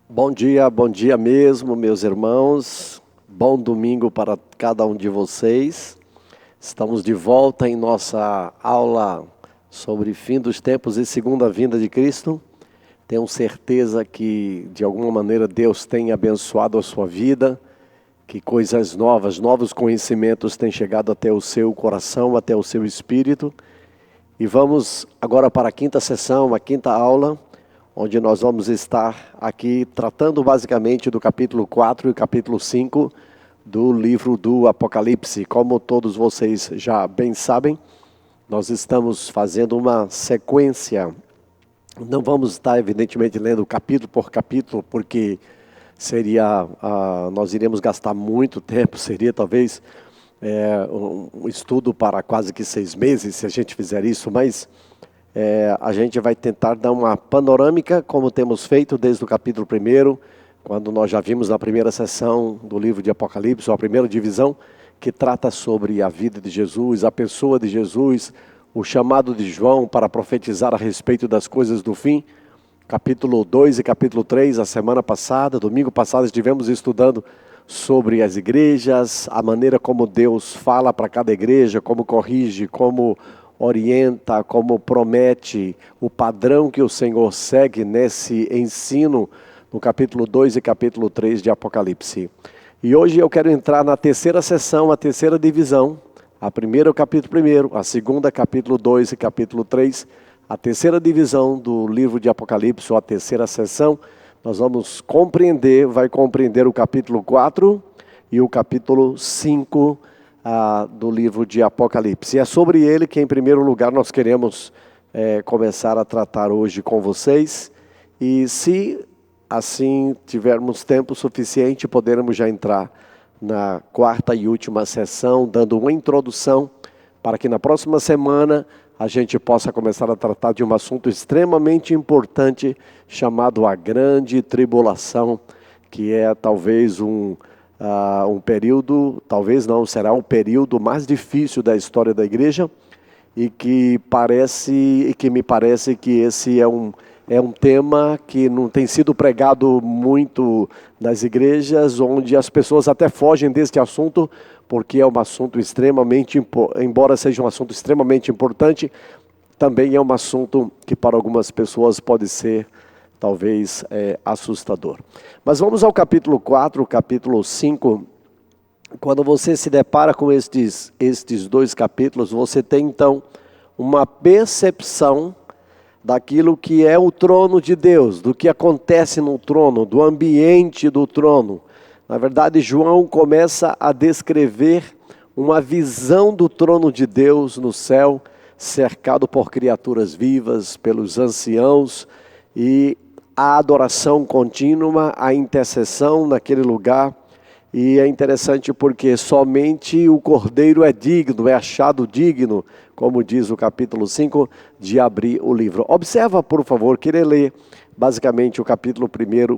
Bom dia mesmo, meus irmãos. Bom domingo para cada um de vocês. Estamos de volta em nossa aula sobre fim dos tempos e segunda vinda de Cristo. Tenho certeza que, de alguma maneira, Deus tem abençoado a sua vida, que coisas novas, novos conhecimentos têm chegado até o seu coração, até o seu espírito. E vamos agora para a quinta sessão, a quinta aula, onde nós vamos estar aqui tratando basicamente do capítulo 4 e capítulo 5 do livro do Apocalipse. Como todos vocês já bem sabem, nós estamos fazendo uma sequência. Não vamos estar, evidentemente, lendo capítulo por capítulo, porque nós iríamos gastar muito tempo, seria talvez um estudo para quase que 6 meses, se a gente fizer isso, mas a gente vai tentar dar uma panorâmica, como temos feito desde o capítulo 1, quando nós já vimos na primeira sessão do livro de Apocalipse, ou a primeira divisão, que trata sobre a vida de Jesus, a pessoa de Jesus, o chamado de João para profetizar a respeito das coisas do fim. Capítulo 2 e capítulo 3, a semana passada, domingo passado, estivemos estudando sobre as igrejas, a maneira como Deus fala para cada igreja, como corrige, como orienta, como promete, o padrão que o Senhor segue nesse ensino no capítulo 2 e capítulo 3 de Apocalipse. E hoje eu quero entrar na terceira sessão, a terceira divisão. A primeira é o capítulo 1, a segunda capítulo 2 e capítulo 3, a terceira divisão do livro de Apocalipse, ou a terceira sessão. Nós vamos vai compreender o capítulo 4 e o capítulo 5 do livro de Apocalipse. E é sobre ele que, em primeiro lugar, nós queremos começar a tratar hoje com vocês. E se assim tivermos tempo suficiente, poderemos já entrar na quarta e última sessão, dando uma introdução para que na próxima semana a gente possa começar a tratar de um assunto extremamente importante chamado a Grande Tribulação, que é talvez um período, talvez não, será o período mais difícil da história da igreja, e que me parece que esse é um tema que não tem sido pregado muito nas igrejas, onde as pessoas até fogem deste assunto, porque é um assunto embora seja um assunto extremamente importante, também é um assunto que para algumas pessoas pode ser talvez assustador. Mas vamos ao capítulo 4, capítulo 5. Quando você se depara com estes dois capítulos, você tem então uma percepção daquilo que é o trono de Deus, do que acontece no trono, do ambiente do trono. Na verdade, João começa a descrever uma visão do trono de Deus no céu, cercado por criaturas vivas, pelos anciãos, e a adoração contínua, a intercessão naquele lugar. E é interessante porque somente o Cordeiro é digno, é achado digno, como diz o capítulo 5, de abrir o livro. Observa, por favor, queria ler basicamente o capítulo 1,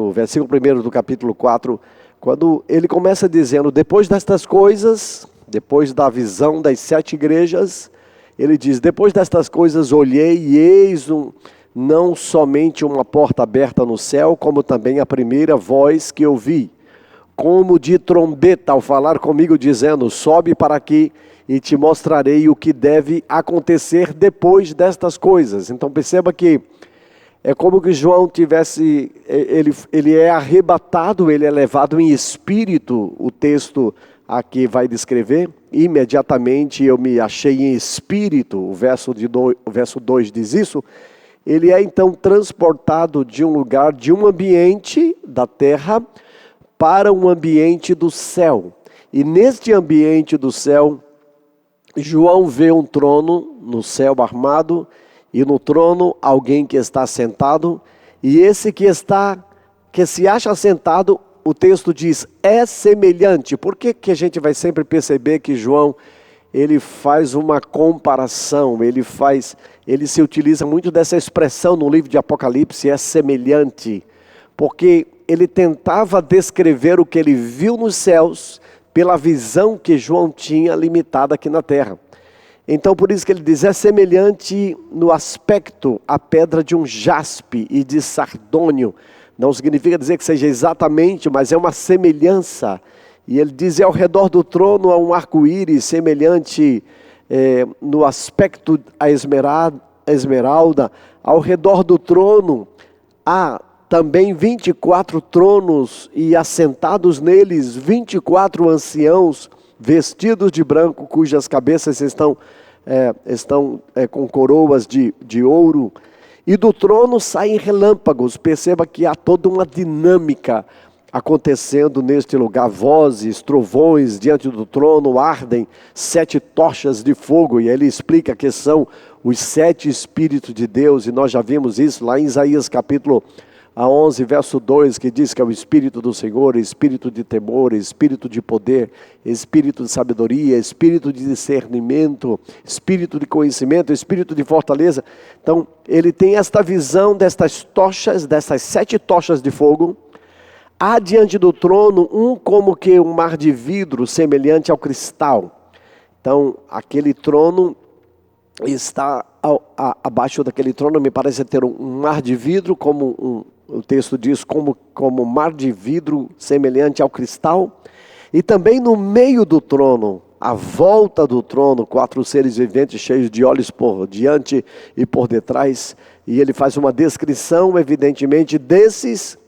o versículo 1 do capítulo 4, quando ele começa dizendo: depois destas coisas, depois da visão das 7 igrejas, ele diz: depois destas coisas olhei e eis não somente uma porta aberta no céu, como também a primeira voz que ouvi, como de trombeta, ao falar comigo, dizendo: sobe para aqui e te mostrarei o que deve acontecer depois destas coisas. Então perceba que é como que João ele é arrebatado, ele é levado em espírito. O texto aqui vai descrever: imediatamente eu me achei em espírito, o verso 2 diz isso. Ele é então transportado de um lugar, de um ambiente da terra, para um ambiente do céu. E neste ambiente do céu, João vê um trono no céu armado, e no trono alguém que está sentado, e esse que se acha sentado, o texto diz, é semelhante. Por que a gente vai sempre perceber que João, ele faz uma comparação, ele se utiliza muito dessa expressão no livro de Apocalipse, é semelhante, porque ele tentava descrever o que ele viu nos céus, pela visão que João tinha limitada aqui na terra. Então por isso que ele diz, é semelhante no aspecto à pedra de um jaspe e de sardônio. Não significa dizer que seja exatamente, mas é uma semelhança. E ele diz, ao redor do trono há um arco-íris semelhante no aspecto à esmeralda. Ao redor do trono há também 24 tronos e assentados neles 24 anciãos vestidos de branco, cujas cabeças estão com coroas de ouro. E do trono saem relâmpagos. Perceba que há toda uma dinâmica acontecendo neste lugar. Vozes, trovões diante do trono, ardem 7 tochas de fogo. E ele explica que são os 7 Espíritos de Deus. E nós já vimos isso lá em Isaías capítulo 11, verso 2, que diz que é o Espírito do Senhor, Espírito de temor, Espírito de poder, Espírito de sabedoria, Espírito de discernimento, Espírito de conhecimento, Espírito de fortaleza. Então, ele tem esta visão destas tochas, dessas 7 tochas de fogo. Há diante do trono como que um mar de vidro semelhante ao cristal. Então, aquele trono está abaixo daquele trono, me parece ter um mar de vidro, o texto diz, como mar de vidro semelhante ao cristal. E também no meio do trono, à volta do trono, 4 seres viventes cheios de olhos por diante e por detrás. E ele faz uma descrição, evidentemente, desses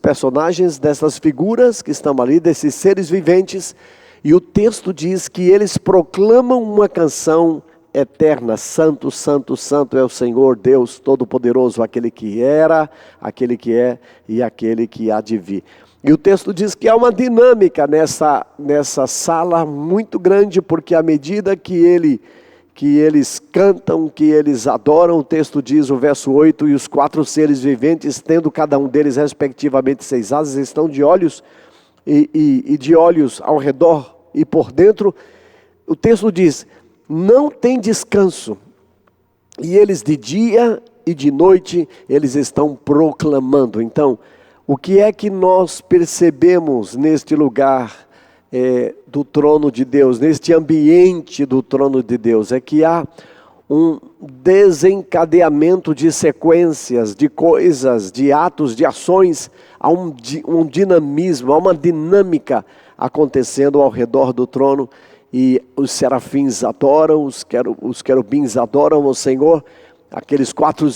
personagens, dessas figuras que estão ali, desses seres viventes. E o texto diz que eles proclamam uma canção eterna: Santo, Santo, Santo é o Senhor Deus Todo-Poderoso, aquele que era, aquele que é e aquele que há de vir. E o texto diz que há uma dinâmica nessa sala muito grande, porque à medida que eles cantam, que eles adoram, o texto diz, o verso 8, e os 4 seres viventes, tendo cada um deles respectivamente 6 asas, estão de olhos e de olhos ao redor e por dentro. O texto diz, não tem descanso, e eles de dia e de noite, eles estão proclamando. Então, o que é que nós percebemos neste lugar do trono de Deus, neste ambiente do trono de Deus? É que há um desencadeamento de sequências, de coisas, de atos, de ações, há um dinamismo, há uma dinâmica acontecendo ao redor do trono. E os serafins adoram, os querubins adoram ao Senhor, aqueles 4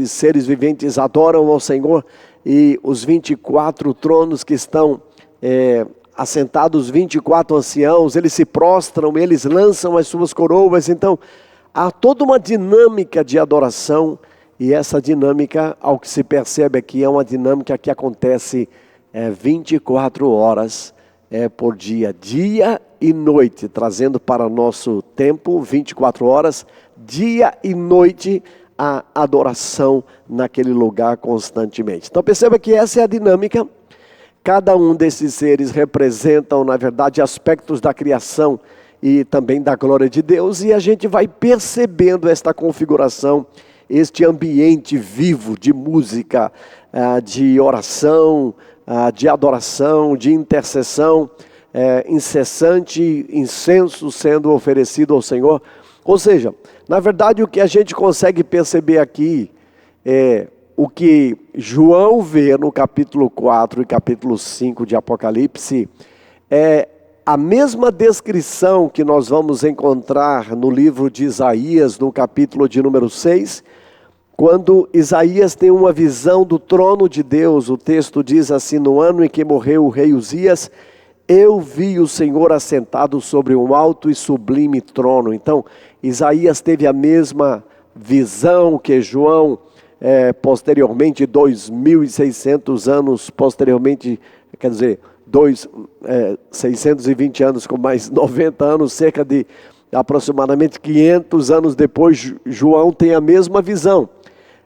seres viventes adoram ao Senhor, e os 24 tronos que estão assentados, 24 anciãos, eles se prostram, eles lançam as suas coroas. Então, há toda uma dinâmica de adoração, e essa dinâmica, ao que se percebe aqui, é uma dinâmica que acontece 24 horas por dia, dia e noite, trazendo para o nosso tempo 24 horas, dia e noite, a adoração naquele lugar constantemente. Então perceba que essa é a dinâmica. Cada um desses seres representam, na verdade, aspectos da criação e também da glória de Deus, e a gente vai percebendo esta configuração, este ambiente vivo de música, de oração, de adoração, de intercessão, incessante, incenso sendo oferecido ao Senhor. Ou seja, na verdade o que a gente consegue perceber aqui é o que João vê no capítulo 4 e capítulo 5 de Apocalipse, é a mesma descrição que nós vamos encontrar no livro de Isaías, no capítulo de número 6, quando Isaías tem uma visão do trono de Deus. O texto diz assim: no ano em que morreu o rei Uzias, eu vi o Senhor assentado sobre um alto e sublime trono. Então, Isaías teve a mesma visão que João, posteriormente, 2.600 anos posteriormente, quer dizer, 620 anos com mais 90 anos, cerca de aproximadamente 500 anos depois, João tem a mesma visão.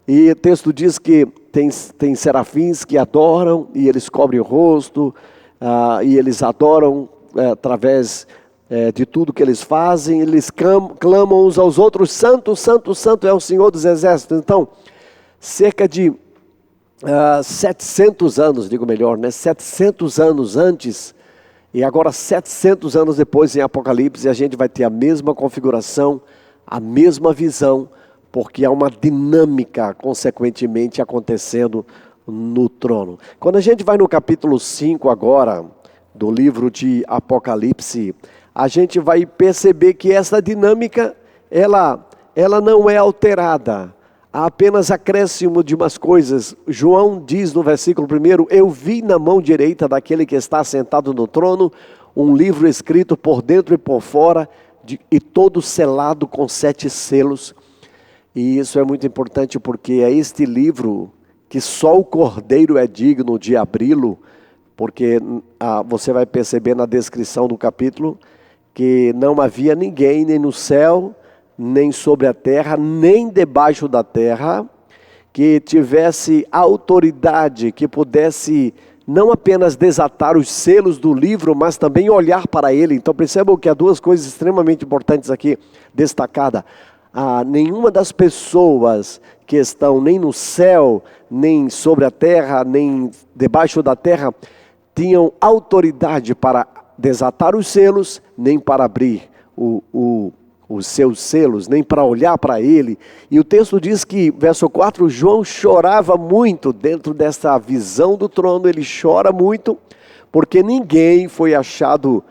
E o texto diz que tem serafins que adoram, e eles cobrem o rosto, e eles adoram através de tudo que eles fazem. Eles clamam uns aos outros: Santo, Santo, Santo é o Senhor dos Exércitos. Então, cerca de 700 anos, digo melhor, 700 anos antes, E agora, 700 anos depois, em Apocalipse, a gente vai ter a mesma configuração, a mesma visão, porque há uma dinâmica, consequentemente, acontecendo no trono. Quando a gente vai no capítulo 5 agora, do livro de Apocalipse, a gente vai perceber que essa dinâmica, ela não é alterada. Há apenas acréscimo de umas coisas. João diz no versículo 1, eu vi na mão direita daquele que está sentado no trono, um livro escrito por dentro e por fora, e todo selado com 7 selos. E isso é muito importante porque é este livro que só o Cordeiro é digno de abri-lo, porque você vai perceber na descrição do capítulo, que não havia ninguém, nem no céu, nem sobre a terra, nem debaixo da terra, que tivesse autoridade, que pudesse não apenas desatar os selos do livro, mas também olhar para ele. Então percebam que há 2 coisas extremamente importantes aqui destacadas. Nenhuma das pessoas que estão nem no céu, nem sobre a terra, nem debaixo da terra, tinham autoridade para desatar os selos, nem para abrir os seus selos, nem para olhar para ele. E o texto diz que, verso 4, João chorava muito dentro dessa visão do trono, ele chora muito, porque ninguém foi achado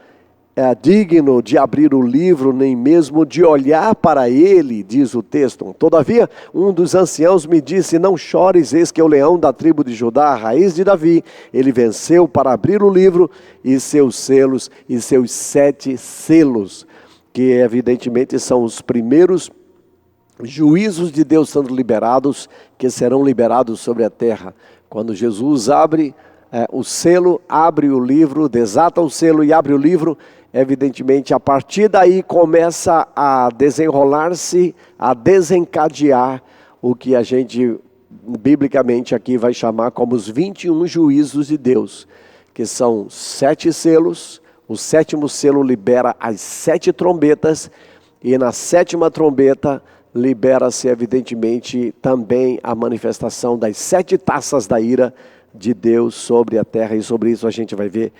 digno de abrir o livro, nem mesmo de olhar para ele, diz o texto. Todavia, um dos anciãos me disse, não chores, eis que é o leão da tribo de Judá, a raiz de Davi, ele venceu para abrir o livro e seus selos e seus 7 selos, que evidentemente são os primeiros juízos de Deus sendo liberados, que serão liberados sobre a terra. Quando Jesus abre o selo, abre o livro, desata o selo e abre o livro, evidentemente a partir daí começa a desenrolar-se, a desencadear o que a gente biblicamente aqui vai chamar como os 21 juízos de Deus, que são 7 selos. O 7º selo libera as 7 trombetas, e na 7ª trombeta libera-se evidentemente também a manifestação das 7 taças da ira de Deus sobre a terra, e sobre isso a gente vai ver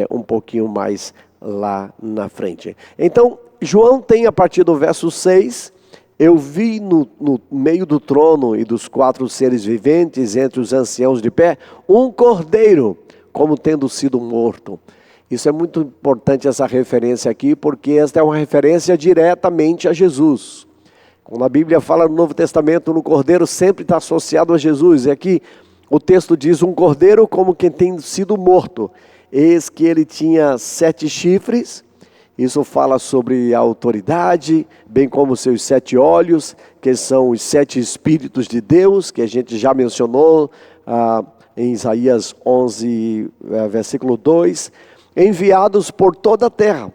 um pouquinho mais lá na frente. Então, João tem a partir do verso 6, eu vi no meio do trono e dos 4 seres viventes, entre os anciãos de pé, um cordeiro, como tendo sido morto. Isso é muito importante, essa referência aqui, porque esta é uma referência diretamente a Jesus. Quando a Bíblia fala no Novo Testamento, no cordeiro sempre está associado a Jesus. E aqui o texto diz um cordeiro como quem tem sido morto. Eis que ele tinha 7 chifres, isso fala sobre a autoridade, bem como seus 7 olhos, que são os 7 Espíritos de Deus, que a gente já mencionou em Isaías 11, versículo 2, enviados por toda a terra.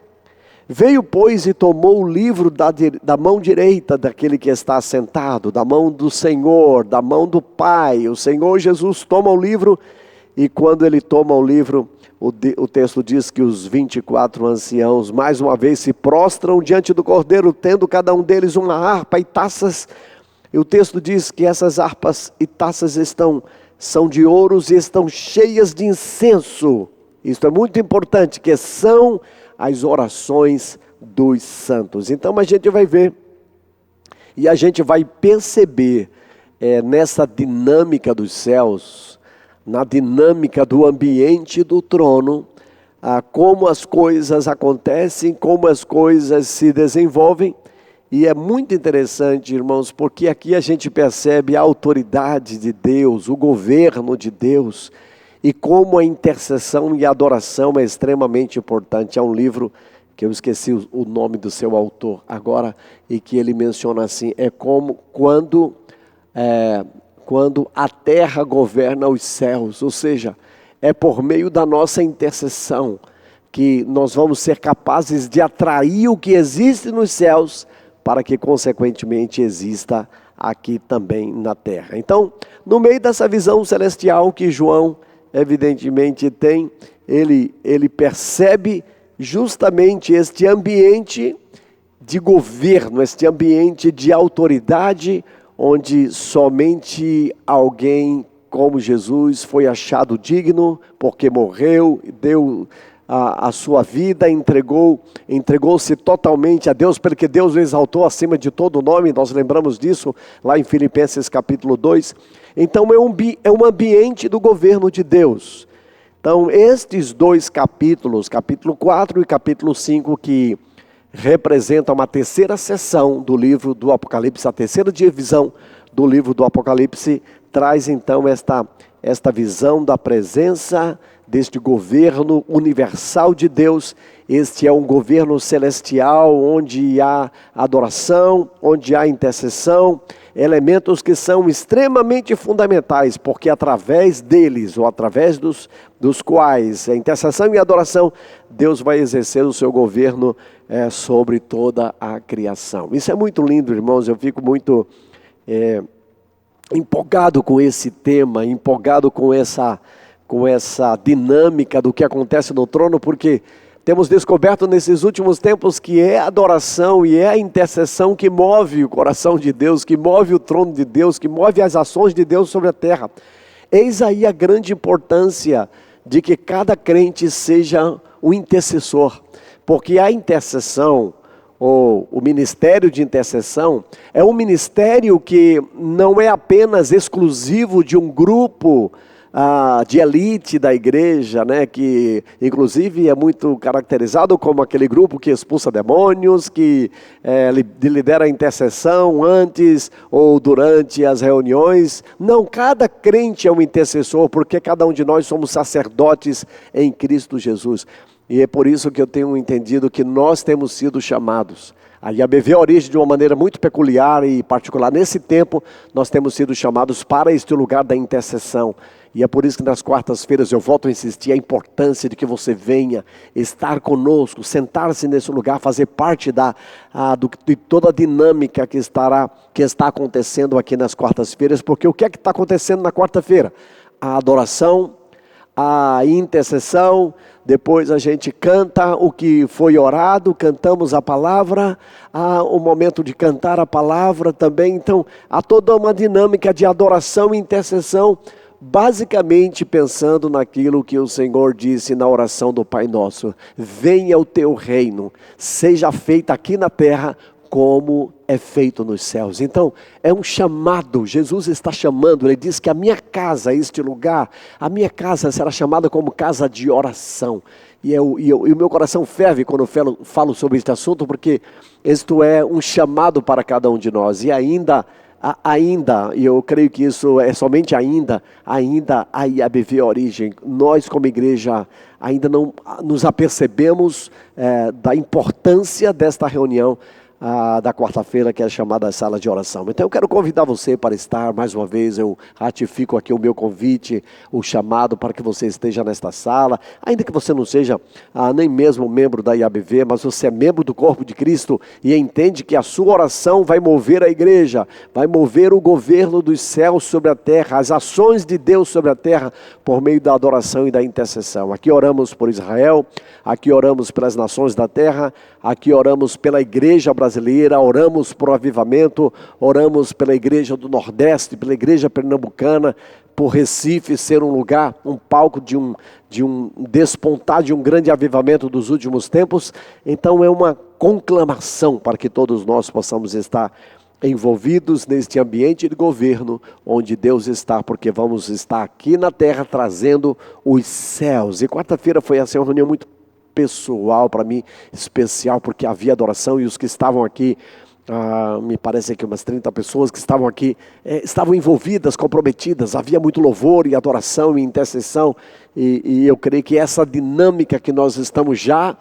Veio, pois, e tomou o livro da mão direita daquele que está sentado, da mão do Senhor, da mão do Pai. O Senhor Jesus toma o livro, e quando ele toma o livro, o texto diz que os 24 anciãos, mais uma vez, se prostram diante do Cordeiro, tendo cada um deles uma harpa e taças. E o texto diz que essas harpas e taças são de ouros e estão cheias de incenso. Isso é muito importante, que são as orações dos santos. Então a gente vai ver e a gente vai perceber nessa dinâmica dos céus, na dinâmica do ambiente do trono, como as coisas acontecem, como as coisas se desenvolvem. E é muito interessante, irmãos, porque aqui a gente percebe a autoridade de Deus, o governo de Deus, e como a intercessão e a adoração é extremamente importante. Há um livro que eu esqueci o nome do seu autor agora, e que ele menciona assim, é como quando a terra governa os céus, ou seja, é por meio da nossa intercessão que nós vamos ser capazes de atrair o que existe nos céus, para que consequentemente exista aqui também na terra. Então, no meio dessa visão celestial que João evidentemente tem, ele percebe justamente este ambiente de governo, este ambiente de autoridade, onde somente alguém como Jesus foi achado digno, porque morreu, deu a sua vida, entregou-se totalmente a Deus, porque Deus o exaltou acima de todo nome. Nós lembramos disso lá em Filipenses capítulo 2. Então é um ambiente do governo de Deus. Então estes dois capítulos, capítulo 4 e capítulo 5, que representam uma terceira seção do livro do Apocalipse, a terceira divisão do livro do Apocalipse, traz então esta visão da presença deste governo universal de Deus. Este é um governo celestial, onde há adoração, onde há intercessão, elementos que são extremamente fundamentais, porque através deles, ou através dos quais a intercessão e a adoração, Deus vai exercer o seu governo sobre toda a criação. Isso é muito lindo, irmãos. Eu fico muito empolgado com esse tema, empolgado com essa dinâmica do que acontece no trono, porque temos descoberto nesses últimos tempos que é a adoração e é a intercessão que move o coração de Deus, que move o trono de Deus, que move as ações de Deus sobre a terra. Eis aí a grande importância de que cada crente seja um intercessor, porque a intercessão, ou o ministério de intercessão, é um ministério que não é apenas exclusivo de um grupo de elite da igreja, né, que inclusive é muito caracterizado como aquele grupo que expulsa demônios, que lidera a intercessão antes ou durante as reuniões. Não, cada crente é um intercessor, porque cada um de nós somos sacerdotes em Cristo Jesus. E é por isso que eu tenho entendido que nós temos sido chamados. A IABV Origem, de uma maneira muito peculiar e particular, nesse tempo, nós temos sido chamados para este lugar da intercessão. E é por isso que nas quartas-feiras eu volto a insistir a importância de que você venha estar conosco, sentar-se nesse lugar, fazer parte de toda a dinâmica que está acontecendo aqui nas quartas-feiras. Porque o que é que está acontecendo na quarta-feira? A adoração, a intercessão, depois a gente canta o que foi orado, cantamos a palavra, há o momento de cantar a palavra também. Então há toda uma dinâmica de adoração e intercessão, basicamente pensando naquilo que o Senhor disse na oração do Pai Nosso: venha o teu reino, seja feita aqui na terra como é feito nos céus. Então é um chamado, Jesus está chamando, ele diz que a minha casa, este lugar, a minha casa será chamada como casa de oração. E o meu coração ferve quando eu falo sobre este assunto, porque isto é um chamado para cada um de nós. E ainda, e eu creio que isso é somente ainda a IABV Origem, nós como igreja ainda não nos apercebemos da importância desta reunião da quarta-feira, que é chamada Sala de Oração. Então eu quero convidar você para estar, mais uma vez, eu ratifico aqui o meu convite, o chamado para que você esteja nesta sala, ainda que você não seja nem mesmo membro da IABV, mas você é membro do corpo de Cristo e entende que a sua oração vai mover a igreja, vai mover o governo dos céus sobre a terra, as ações de Deus sobre a terra, por meio da adoração e da intercessão. Aqui oramos por Israel, aqui oramos pelas nações da terra, aqui oramos pela igreja brasileira, oramos por avivamento, oramos pela igreja do Nordeste, pela igreja pernambucana, por Recife ser um lugar, um palco de um despontar de um grande avivamento dos últimos tempos. Então é uma conclamação para que todos nós possamos estar envolvidos neste ambiente de governo onde Deus está, porque vamos estar aqui na terra trazendo os céus. E quarta-feira foi assim uma reunião muito pessoal para mim, especial, porque havia adoração e os que estavam aqui, me parece que umas 30 pessoas que estavam aqui, estavam envolvidas, comprometidas, havia muito louvor e adoração e intercessão, e eu creio que essa dinâmica que nós estamos já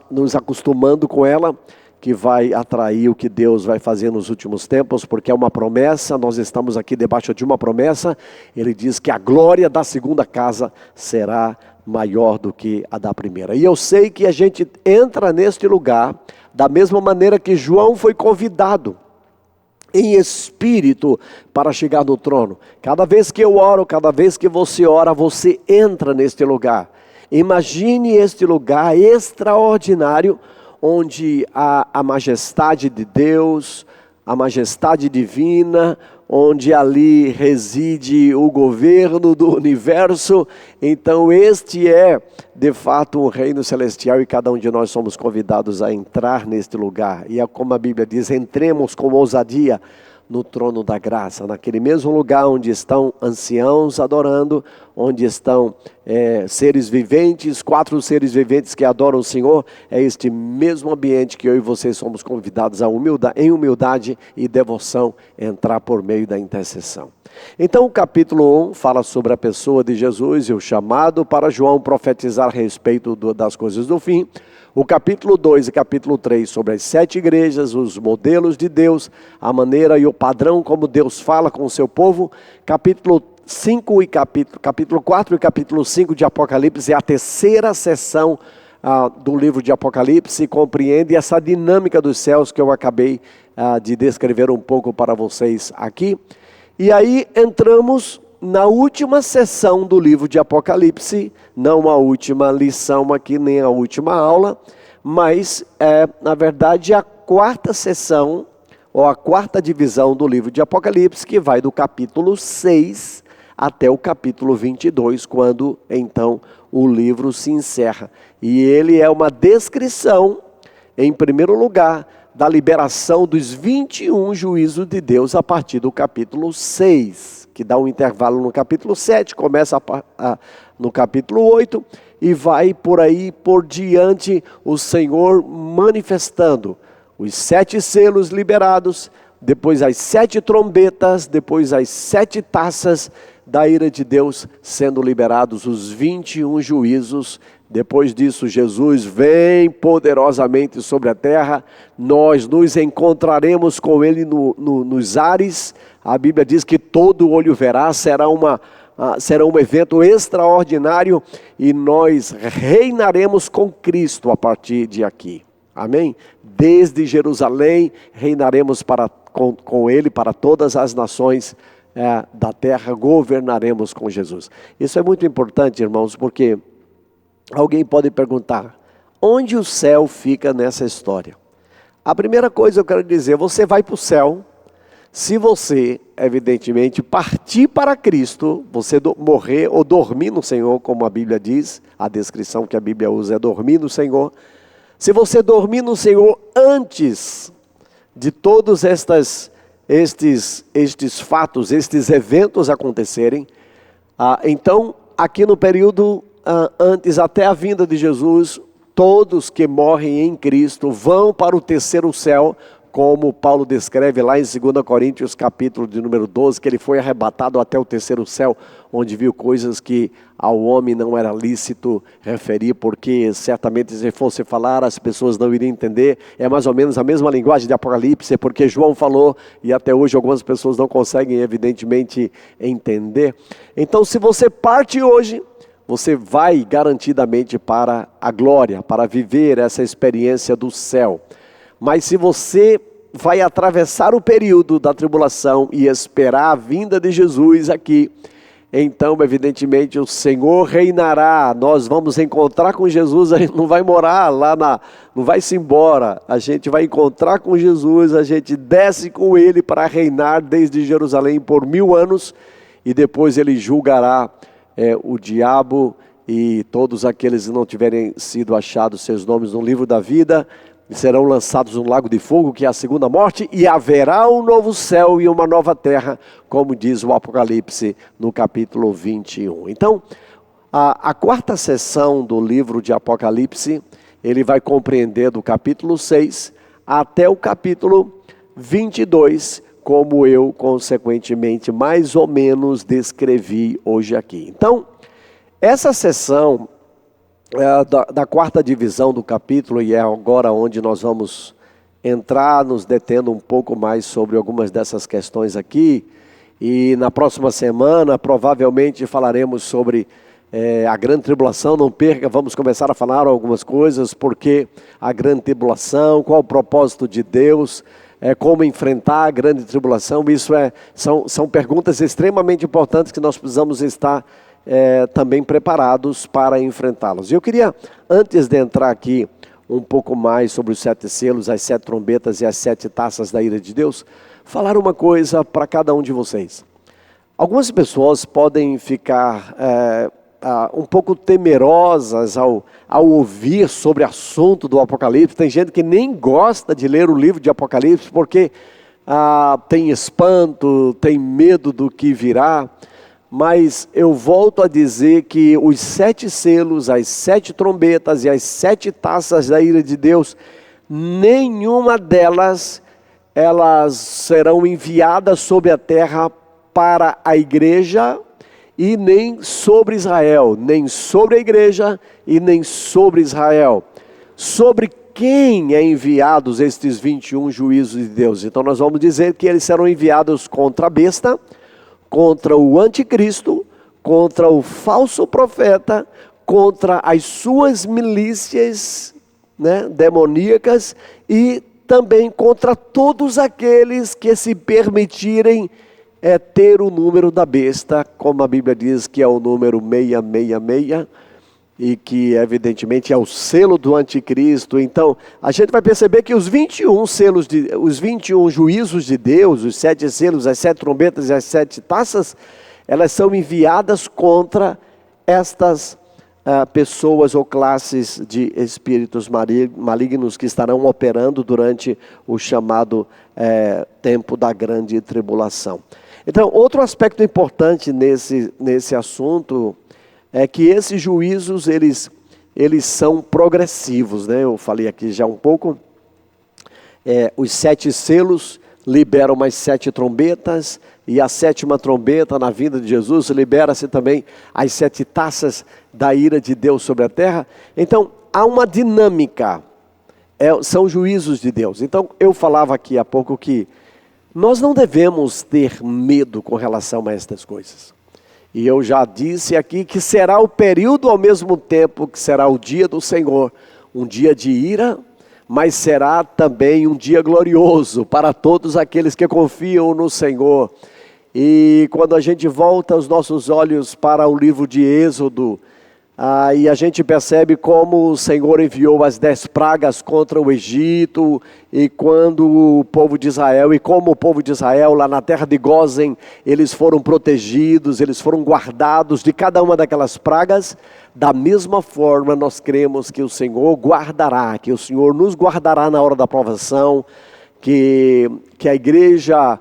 nos acostumando com ela, que vai atrair o que Deus vai fazer nos últimos tempos, porque é uma promessa, nós estamos aqui debaixo de uma promessa. Ele diz que a glória da segunda casa será maior do que a da primeira. E eu sei que a gente entra neste lugar da mesma maneira que João foi convidado em espírito para chegar no trono. Cada vez que eu oro, cada vez que você ora, você entra neste lugar. Imagine este lugar extraordinário, onde a majestade de Deus, a majestade divina, onde ali reside o governo do universo. Então este é de fato um reino celestial e cada um de nós somos convidados a entrar neste lugar. E é como a Bíblia diz, entremos com ousadia no trono da graça, naquele mesmo lugar onde estão anciãos adorando, onde estão seres viventes, 4 seres viventes que adoram o Senhor. É este mesmo ambiente que eu e vocês somos convidados a em humildade e devoção entrar por meio da intercessão. Então o capítulo 1 fala sobre a pessoa de Jesus e o chamado para João profetizar a respeito das coisas do fim. O capítulo 2 e capítulo 3 sobre as 7 igrejas, os modelos de Deus, a maneira e o padrão como Deus fala com o seu povo. Capítulo 5 e capítulo 4 e capítulo 5 de Apocalipse é a terceira sessão do livro de Apocalipse, compreende essa dinâmica dos céus que eu acabei de descrever um pouco para vocês aqui. E aí entramos na última sessão do livro de Apocalipse, não a última lição aqui, nem a última aula, mas na verdade a quarta sessão, ou a quarta divisão do livro de Apocalipse, que vai do capítulo 6 até o capítulo 22, quando então o livro se encerra. E ele é uma descrição, em primeiro lugar, da liberação dos 21 juízos de Deus a partir do capítulo 6, que dá um intervalo no capítulo 7, começa no capítulo 8, e vai por aí por diante o Senhor manifestando os 7 selos liberados, depois as 7 trombetas, depois as 7 taças da ira de Deus, sendo liberados os 21 juízos. Depois disso, Jesus vem poderosamente sobre a terra, nós nos encontraremos com Ele nos ares. A Bíblia diz que todo olho verá, será um evento extraordinário e nós reinaremos com Cristo a partir de aqui. Amém? Desde Jerusalém reinaremos com Ele para todas as nações da terra, governaremos com Jesus. Isso é muito importante, irmãos, porque alguém pode perguntar, onde o céu fica nessa história? A primeira coisa eu quero dizer, você vai para o céu, se você, evidentemente, partir para Cristo, você morrer ou dormir no Senhor, como a Bíblia diz, a descrição que a Bíblia usa é dormir no Senhor. Se você dormir no Senhor antes de todos estes fatos, estes eventos acontecerem, então, aqui no período antes, até a vinda de Jesus, todos que morrem em Cristo vão para o terceiro céu, como Paulo descreve lá em 2 Coríntios, capítulo de número 12, que ele foi arrebatado até o terceiro céu, onde viu coisas que ao homem não era lícito referir, porque certamente se fosse falar, as pessoas não iriam entender. É mais ou menos a mesma linguagem de Apocalipse, porque João falou, e até hoje algumas pessoas não conseguem, evidentemente, entender. Então, se você parte hoje, você vai garantidamente para a glória, para viver essa experiência do céu. Mas se você vai atravessar o período da tribulação e esperar a vinda de Jesus aqui, então evidentemente o Senhor reinará, nós vamos encontrar com Jesus, a gente não vai morar lá, não vai se embora, a gente vai encontrar com Jesus, a gente desce com Ele para reinar desde Jerusalém por 1000 anos, e depois Ele julgará o diabo e todos aqueles que não tiverem sido achados seus nomes no livro da vida, serão lançados no lago de fogo, que é a segunda morte, e haverá um novo céu e uma nova terra, como diz o Apocalipse no capítulo 21. Então, a quarta sessão do livro de Apocalipse, ele vai compreender do capítulo 6 até o capítulo 22, como eu, consequentemente, mais ou menos descrevi hoje aqui. Então, essa sessão da quarta divisão do capítulo, e é agora onde nós vamos entrar, nos detendo um pouco mais sobre algumas dessas questões aqui, e na próxima semana provavelmente falaremos sobre a grande tribulação. Não perca, vamos começar a falar algumas coisas, porque a grande tribulação, qual o propósito de Deus, como enfrentar a grande tribulação. Isso são perguntas extremamente importantes que nós precisamos estar também preparados para enfrentá-los. Eu queria, antes de entrar aqui um pouco mais sobre os 7 selos, as 7 trombetas e as 7 taças da ira de Deus, falar uma coisa para cada um de vocês. Algumas pessoas podem ficar um pouco temerosas ao ouvir sobre o assunto do Apocalipse. Tem gente que nem gosta de ler o livro de Apocalipse porque tem espanto, tem medo do que virá. Mas eu volto a dizer que os 7 selos, as 7 trombetas e as 7 taças da ira de Deus, nenhuma delas elas serão enviadas sobre a terra para a igreja e nem sobre Israel, nem sobre a igreja e nem sobre Israel. Sobre quem é enviados estes 21 juízos de Deus? Então nós vamos dizer que eles serão enviados contra a besta, contra o anticristo, contra o falso profeta, contra as suas milícias, demoníacas, e também contra todos aqueles que se permitirem ter o número da besta, como a Bíblia diz que é o número 666, e que evidentemente é o selo do anticristo. Então a gente vai perceber que os 21 selos, os 21 juízos de Deus, os 7 selos, as 7 trombetas e as 7 taças, elas são enviadas contra estas pessoas ou classes de espíritos malignos que estarão operando durante o chamado tempo da grande tribulação. Então, outro aspecto importante nesse assunto é que esses juízos, eles são progressivos, Eu falei aqui já um pouco. Os 7 selos liberam mais 7 trombetas, e a 7ª trombeta, na vinda de Jesus, libera-se também as 7 taças da ira de Deus sobre a terra. Então, há uma dinâmica, são juízos de Deus. Então, eu falava aqui há pouco que nós não devemos ter medo com relação a estas coisas. E eu já disse aqui que será o período ao mesmo tempo que será o dia do Senhor, um dia de ira, mas será também um dia glorioso para todos aqueles que confiam no Senhor. E quando a gente volta os nossos olhos para o livro de Êxodo, e a gente percebe como o Senhor enviou as 10 pragas contra o Egito, e quando o povo de Israel, e como o povo de Israel lá na terra de Gósen, eles foram protegidos, eles foram guardados de cada uma daquelas pragas. Da mesma forma nós cremos que o Senhor guardará, que o Senhor nos guardará na hora da provação, que a igreja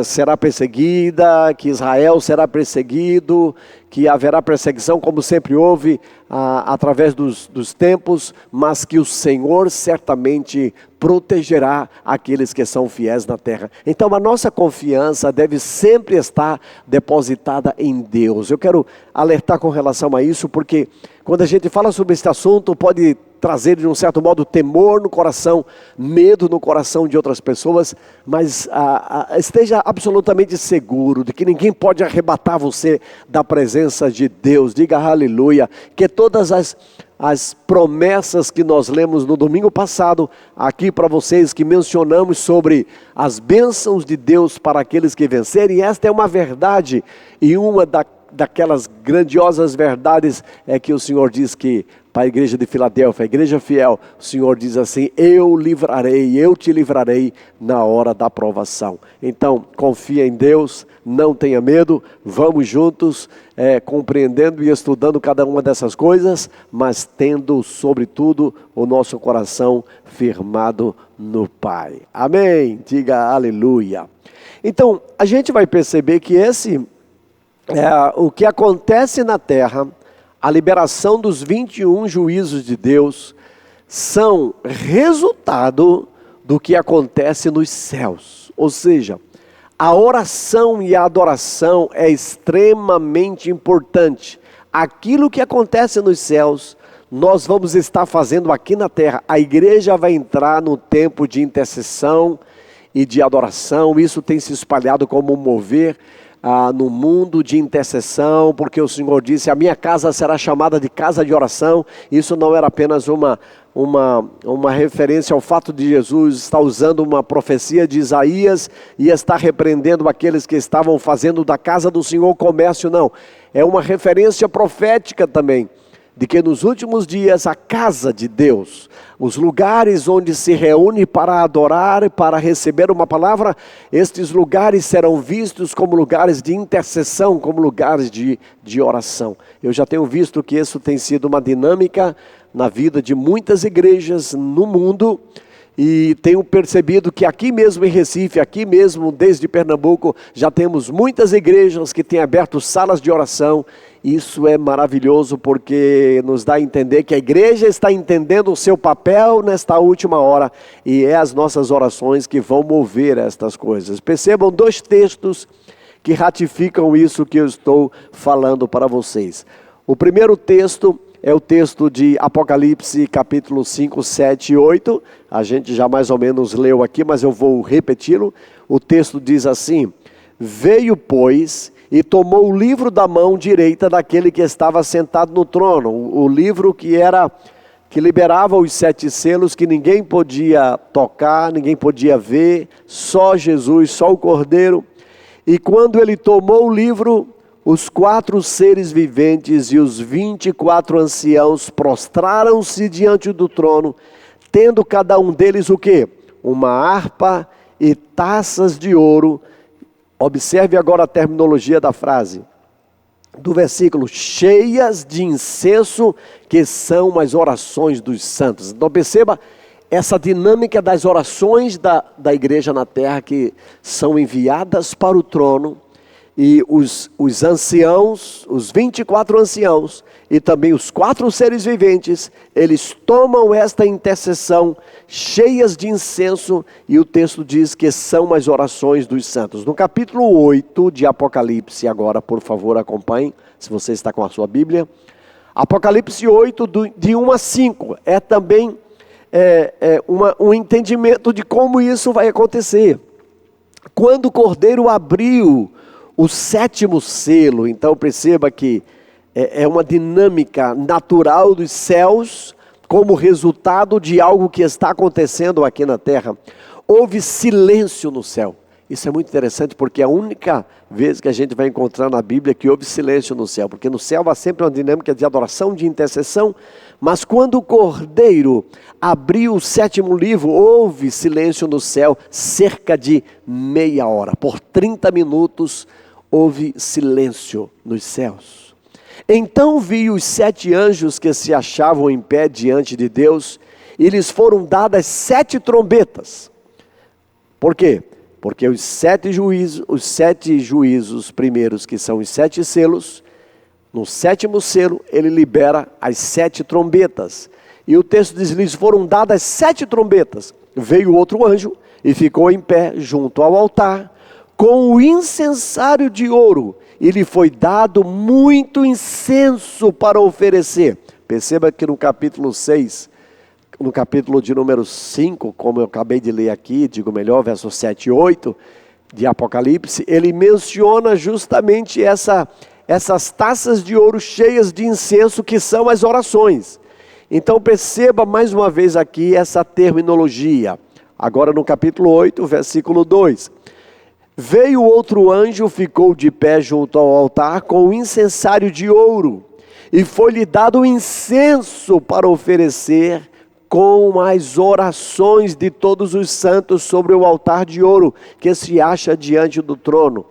será perseguida, que Israel será perseguido, que haverá perseguição como sempre houve através dos tempos, mas que o Senhor certamente protegerá aqueles que são fiéis na terra. Então a nossa confiança deve sempre estar depositada em Deus. Eu quero alertar com relação a isso, porque quando a gente fala sobre este assunto, pode trazer de um certo modo temor no coração, medo no coração de outras pessoas, mas esteja absolutamente seguro de que ninguém pode arrebatar você da presença de Deus. Diga aleluia, que todas as promessas que nós lemos no domingo passado, aqui para vocês, que mencionamos sobre as bênçãos de Deus para aqueles que vencerem, esta é uma verdade, e uma daquelas grandiosas verdades é que o Senhor diz que para a igreja de Filadélfia, a igreja fiel, o Senhor diz assim: eu te livrarei na hora da provação. Então confia em Deus, não tenha medo, vamos juntos compreendendo e estudando cada uma dessas coisas, mas tendo sobretudo o nosso coração firmado no Pai. Amém? Diga aleluia. Então a gente vai perceber que o que acontece na terra, a liberação dos 21 juízos de Deus, são resultado do que acontece nos céus. Ou seja, a oração e a adoração é extremamente importante. Aquilo que acontece nos céus, nós vamos estar fazendo aqui na terra. A igreja vai entrar no tempo de intercessão e de adoração. Isso tem se espalhado como um mover no mundo de intercessão, porque o Senhor disse: a minha casa será chamada de casa de oração. Isso não era apenas uma referência ao fato de Jesus estar usando uma profecia de Isaías e estar repreendendo aqueles que estavam fazendo da casa do Senhor comércio, não. É uma referência profética também, de que nos últimos dias a casa de Deus, os lugares onde se reúne para adorar e para receber uma palavra, estes lugares serão vistos como lugares de intercessão, como lugares de oração. Eu já tenho visto que isso tem sido uma dinâmica na vida de muitas igrejas no mundo, e tenho percebido que aqui mesmo em Recife, aqui mesmo desde Pernambuco, já temos muitas igrejas que têm aberto salas de oração. Isso é maravilhoso, porque nos dá a entender que a igreja está entendendo o seu papel nesta última hora, e é as nossas orações que vão mover estas coisas. Percebam 2 textos que ratificam isso que eu estou falando para vocês. O primeiro texto é o texto de Apocalipse, capítulo 5, 7 e 8. A gente já mais ou menos leu aqui, mas eu vou repeti-lo. O texto diz assim: veio, pois, e tomou o livro da mão direita daquele que estava sentado no trono. O livro que liberava os 7 selos, que ninguém podia tocar, ninguém podia ver, só Jesus, só o Cordeiro. E quando ele tomou o livro, os 4 seres viventes e os 24 anciãos prostraram-se diante do trono, tendo cada um deles o quê? Uma harpa e taças de ouro. Observe agora a terminologia da frase, do versículo: cheias de incenso, que são as orações dos santos. Então perceba essa dinâmica das orações da igreja na terra, que são enviadas para o trono. E os anciãos, os 24 anciãos e também os 4 seres viventes, eles tomam esta intercessão cheias de incenso, e o texto diz que são as orações dos santos. No capítulo 8 de Apocalipse, agora por favor acompanhe, se você está com a sua Bíblia. Apocalipse 8, de 1 a 5, é também um entendimento de como isso vai acontecer. Quando o Cordeiro abriu o 7º selo, então perceba que é uma dinâmica natural dos céus, como resultado de algo que está acontecendo aqui na terra. Houve silêncio no céu. Isso é muito interessante, porque é a única vez que a gente vai encontrar na Bíblia que houve silêncio no céu, porque no céu há sempre uma dinâmica de adoração, de intercessão, mas quando o Cordeiro abriu o 7º livro, houve silêncio no céu, cerca de meia hora, por 30 minutos, houve silêncio nos céus. Então vi os 7 anjos que se achavam em pé diante de Deus, e lhes foram dadas 7 trombetas. Por quê? Porque os 7 juízos primeiros, que são os 7 selos, no 7º selo ele libera as 7 trombetas. E o texto diz: lhes foram dadas 7 trombetas. Veio outro anjo e ficou em pé junto ao altar, com o incensário de ouro, e lhe foi dado muito incenso para oferecer. Perceba que no capítulo 6, no capítulo de número 5, como eu acabei de ler aqui, digo melhor, versos 7 e 8, de Apocalipse, ele menciona justamente essas taças de ouro cheias de incenso, que são as orações. Então perceba mais uma vez aqui essa terminologia. Agora no capítulo 8, versículo 2. Veio outro anjo, ficou de pé junto ao altar com o incensário de ouro, e foi-lhe dado incenso para oferecer com as orações de todos os santos sobre o altar de ouro que se acha diante do trono.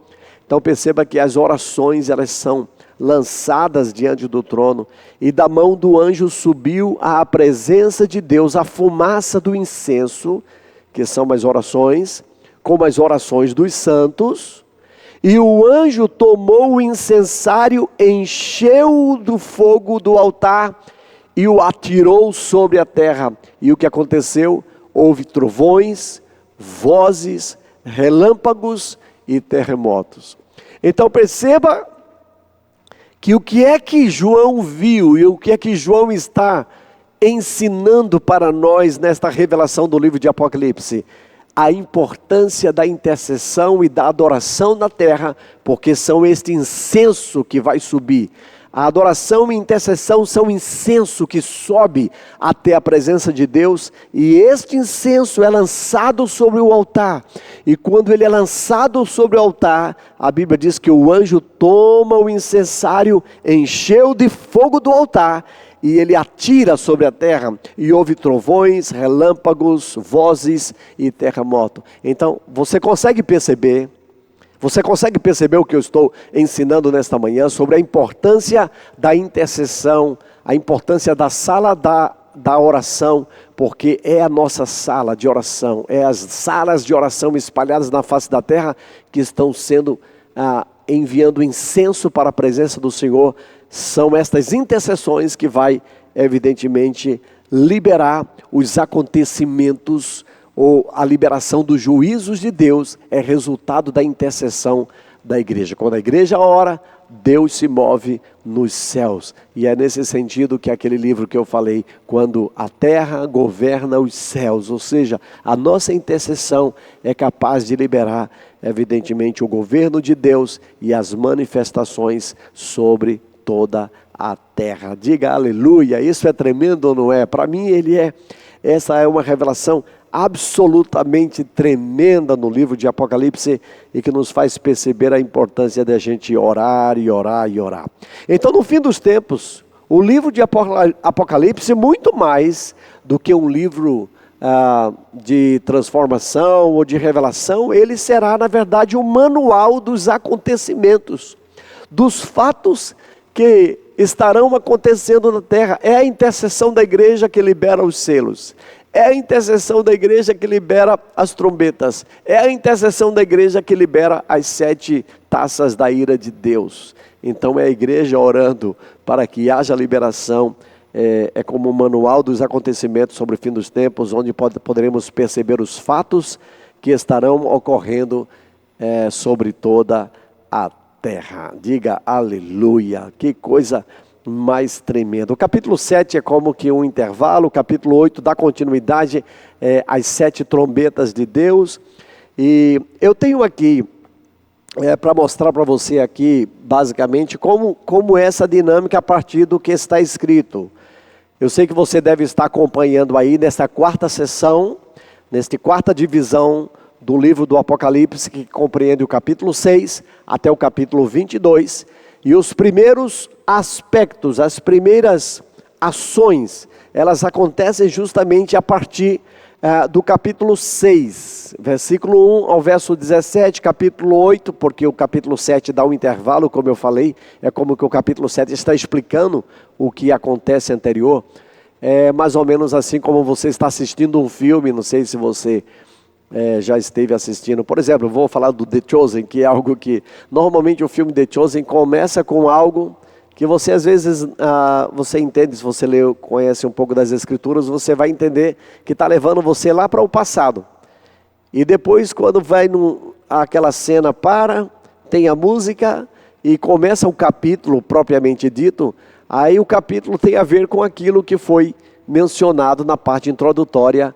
Então perceba que as orações, elas são lançadas diante do trono, e da mão do anjo subiu à presença de Deus a fumaça do incenso, que são as orações, como as orações dos santos, e o anjo tomou o incensário, encheu do fogo do altar e o atirou sobre a terra. E o que aconteceu? Houve trovões, vozes, relâmpagos e terremotos. Então perceba que o que é que João viu e o que é que João está ensinando para nós nesta revelação do livro de Apocalipse? A importância da intercessão e da adoração na terra, porque são este incenso que vai subir. A adoração e intercessão são incenso que sobe até a presença de Deus, e este incenso é lançado sobre o altar. E quando ele é lançado sobre o altar, a Bíblia diz que o anjo toma o incensário, encheu de fogo do altar e ele atira sobre a terra, e houve trovões, relâmpagos, vozes e terremoto. Então, você consegue perceber o que eu estou ensinando nesta manhã sobre a importância da intercessão, a importância da sala da oração, porque é a nossa sala de oração, é as salas de oração espalhadas na face da terra que estão sendo enviando incenso para a presença do Senhor. São estas intercessões que vai, evidentemente, liberar os acontecimentos, ou a liberação dos juízos de Deus é resultado da intercessão da igreja. Quando a igreja ora, Deus se move nos céus. E é nesse sentido que aquele livro que eu falei, quando a terra governa os céus, ou seja, a nossa intercessão é capaz de liberar, evidentemente, o governo de Deus e as manifestações sobre toda a terra. Diga aleluia, isso é tremendo ou não é? Para mim essa é uma revelação absolutamente tremenda no livro de Apocalipse e que nos faz perceber a importância de a gente orar e orar e orar. Então, no fim dos tempos, o livro de Apocalipse, muito mais do que um livro de transformação ou de revelação, ele será, na verdade, um manual dos acontecimentos, dos fatos que estarão acontecendo na terra. É a intercessão da igreja que libera os selos. É a intercessão da igreja que libera as trombetas. É a intercessão da igreja que libera as 7 taças da ira de Deus. Então é a igreja orando para que haja liberação. É como um manual dos acontecimentos sobre o fim dos tempos, onde poderemos perceber os fatos que estarão ocorrendo sobre toda a terra. Diga aleluia, que coisa mais tremenda. O capítulo 7 é como que um intervalo, o capítulo 8 dá continuidade às 7 trombetas de Deus. E eu tenho aqui, para mostrar para você aqui, basicamente, como essa dinâmica a partir do que está escrito. Eu sei que você deve estar acompanhando aí nesta quarta sessão, nesta quarta divisão do livro do Apocalipse, que compreende o capítulo 6 até o capítulo 22, e os primeiros aspectos, as primeiras ações, elas acontecem justamente a partir do capítulo 6, versículo 1 ao verso 17, capítulo 8, porque o capítulo 7 dá um intervalo, como eu falei, é como que o capítulo 7 está explicando o que acontece anterior. É mais ou menos assim como você está assistindo um filme, não sei se você já esteve assistindo. Por exemplo, eu vou falar do The Chosen, que é algo que, normalmente o filme The Chosen começa com algo que você às vezes, você entende, se você conhece um pouco das escrituras, você vai entender que está levando você lá para o passado. E depois, quando vai aquela cena tem a música e começa o capítulo propriamente dito, aí o capítulo tem a ver com aquilo que foi mencionado na parte introdutória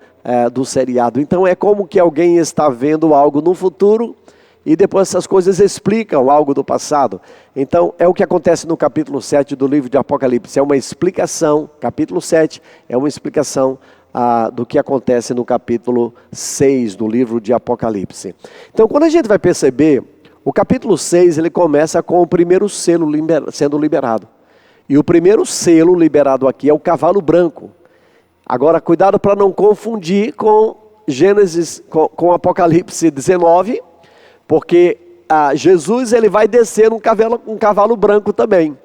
do seriado. Então é como que alguém está vendo algo no futuro e depois essas coisas explicam algo do passado. Então é o que acontece no capítulo 7 do livro de Apocalipse. É uma explicação, capítulo 7 é uma explicação do que acontece no capítulo 6 do livro de Apocalipse. Então quando a gente vai perceber, o capítulo 6 ele começa com o primeiro selo sendo liberado. E o primeiro selo liberado aqui é o cavalo branco. Agora cuidado para não confundir com Gênesis, com Apocalipse 19, porque Jesus ele vai descer um cavalo branco também.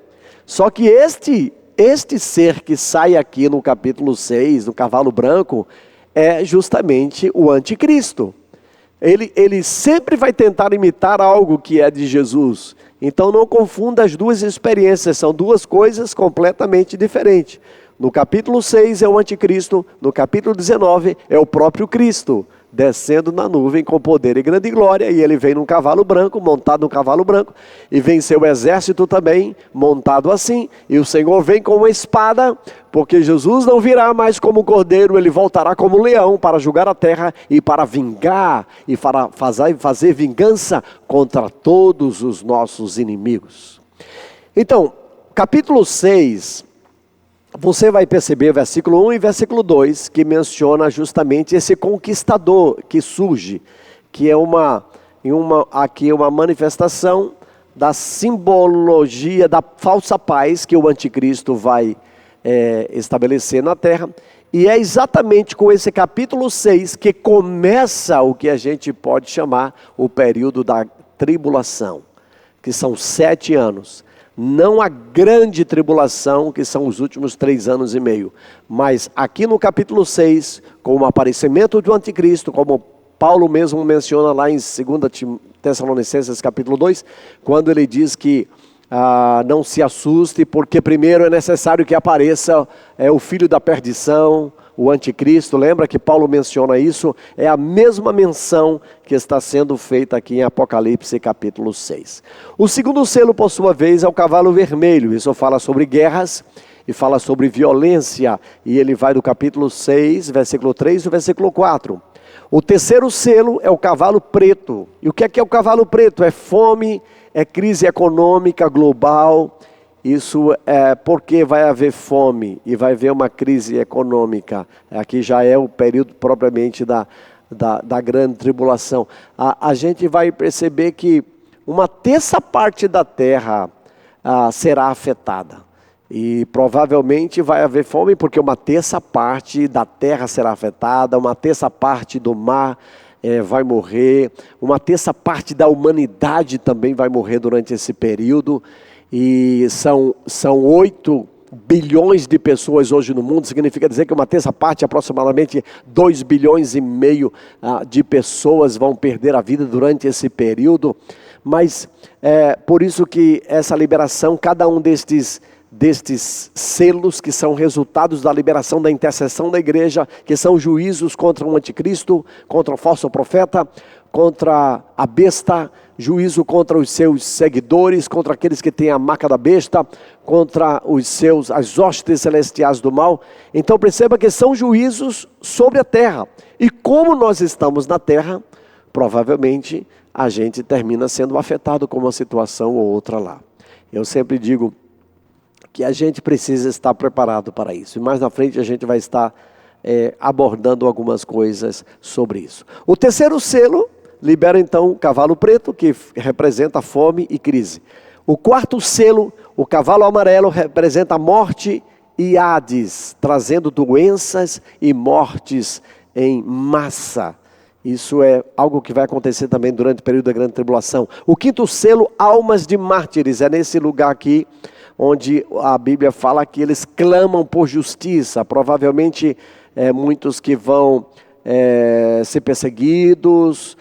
Só que este ser que sai aqui no capítulo 6, no cavalo branco, é justamente o anticristo. Ele sempre vai tentar imitar algo que é de Jesus. Então não confunda as duas experiências, são duas coisas completamente diferentes. No capítulo 6 é o anticristo, no capítulo 19 é o próprio Cristo, descendo na nuvem com poder e grande glória, e ele vem num cavalo branco, montado num cavalo branco, e vem seu exército também, montado assim, e o Senhor vem com uma espada, porque Jesus não virá mais como cordeiro, ele voltará como leão para julgar a terra, e para vingar, e para fazer vingança contra todos os nossos inimigos. Então, capítulo 6... você vai perceber versículo 1 e versículo 2, que menciona justamente esse conquistador que surge, que é aqui uma manifestação da simbologia da falsa paz que o anticristo vai estabelecer na terra. E é exatamente com esse capítulo 6 que começa o que a gente pode chamar o período da tribulação, que são 7 anos. Não a grande tribulação, que são os últimos 3 anos e meio. Mas aqui no capítulo 6, com o aparecimento do anticristo, como Paulo mesmo menciona lá em 2 Tessalonicenses capítulo 2, quando ele diz que não se assuste, porque primeiro é necessário que apareça o filho da perdição, o anticristo. Lembra que Paulo menciona isso? É a mesma menção que está sendo feita aqui em Apocalipse capítulo 6. O segundo selo, por sua vez, é o cavalo vermelho. Isso fala sobre guerras e fala sobre violência. E ele vai do capítulo 6, versículo 3 e versículo 4. O terceiro selo é o cavalo preto. E o que é o cavalo preto? É fome, é crise econômica global. Isso é porque vai haver fome e vai haver uma crise econômica. Aqui já é o período propriamente da grande tribulação. A gente vai perceber que uma terça parte da terra será afetada. E provavelmente vai haver fome porque uma terça parte da terra será afetada, uma terça parte do mar vai morrer, uma terça parte da humanidade também vai morrer durante esse período. E são 8 bilhões de pessoas hoje no mundo, significa dizer que uma terça parte, aproximadamente 2,5 bilhões de pessoas vão perder a vida durante esse período. Mas por isso que essa liberação, cada um destes selos que são resultados da liberação da intercessão da igreja, que são juízos contra o anticristo, contra o falso profeta, contra a besta, juízo contra os seus seguidores, contra aqueles que têm a marca da besta, contra as hostes celestiais do mal. Então perceba que são juízos sobre a terra. E como nós estamos na terra, provavelmente a gente termina sendo afetado com uma situação ou outra lá. Eu sempre digo que a gente precisa estar preparado para isso. E mais na frente a gente vai estar abordando algumas coisas sobre isso. O terceiro selo libera então o cavalo preto, que representa fome e crise. O quarto selo, o cavalo amarelo, representa morte e Hades, trazendo doenças e mortes em massa. Isso é algo que vai acontecer também durante o período da grande tribulação. O quinto selo, almas de mártires, é nesse lugar aqui onde a Bíblia fala que eles clamam por justiça. Provavelmente muitos que vão ser perseguidos,